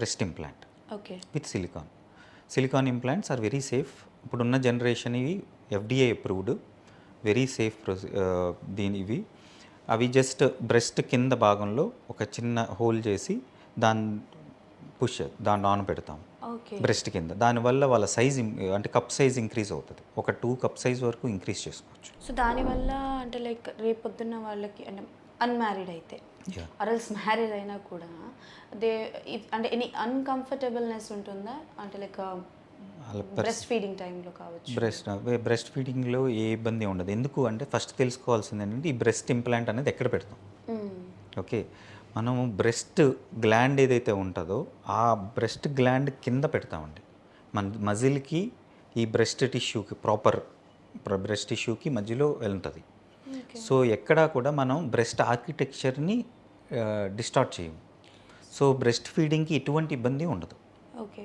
Breast implant okay. With silicone implants are very safe. ఇప్పుడున్న generation ఇవి FDA approved, very safe ఇవి. అవి just breast కింద భాగంలో ఒక చిన్న హోల్ చేసి దాన్ని ఆన్ పెడతాం ఓకే. బ్రెస్ట్ కింద. దానివల్ల వాళ్ళ సైజ్ అంటే కప్ సైజ్ ఇంక్రీజ్ అవుతుంది. ఒక 2 కప్ సైజ్ వరకు ఇంక్రీజ్ చేసుకోవచ్చు. సో దానివల్ల అంటే లైక్ రేపొద్దున్న వాళ్ళకి అంటే అన్మ్యారీడ్ అయితే ఆర్ఎల్స్ మ్యారీడ్ అయినా కూడా దే అంటే ఎనీ అన్కంఫర్టబుల్నెస్ ఉంటుందా? అంటే లైక్ బ్రెస్ట్ ఫీడింగ్ టైంలో కావచ్చు. బ్రెస్ట్ ఫీడింగ్లో ఏ ఇబ్బంది ఉండదు. ఎందుకు అంటే ఫస్ట్ తెలుసుకోవాల్సింది ఏంటంటే ఈ బ్రెస్ట్ ఇంప్లాంట్ అనేది ఎక్కడ పెడతాం. ఓకే, మనము బ్రెస్ట్ గ్లాండ్ ఏదైతే ఉంటుందో ఆ బ్రెస్ట్ గ్లాండ్ కింద పెడతామండి. మన మజిల్కి ఈ బ్రెస్ట్ టిష్యూకి బ్రెస్ట్ టిష్యూకి మధ్యలో వెళ్తుంది. సో ఎక్కడా కూడా మనం బ్రెస్ట్ ఆర్కిటెక్చర్ని డిస్టార్ట్ చేయము. సో బ్రెస్ట్ ఫీడింగ్కి ఎటువంటి ఇబ్బంది ఉండదు. ఓకే.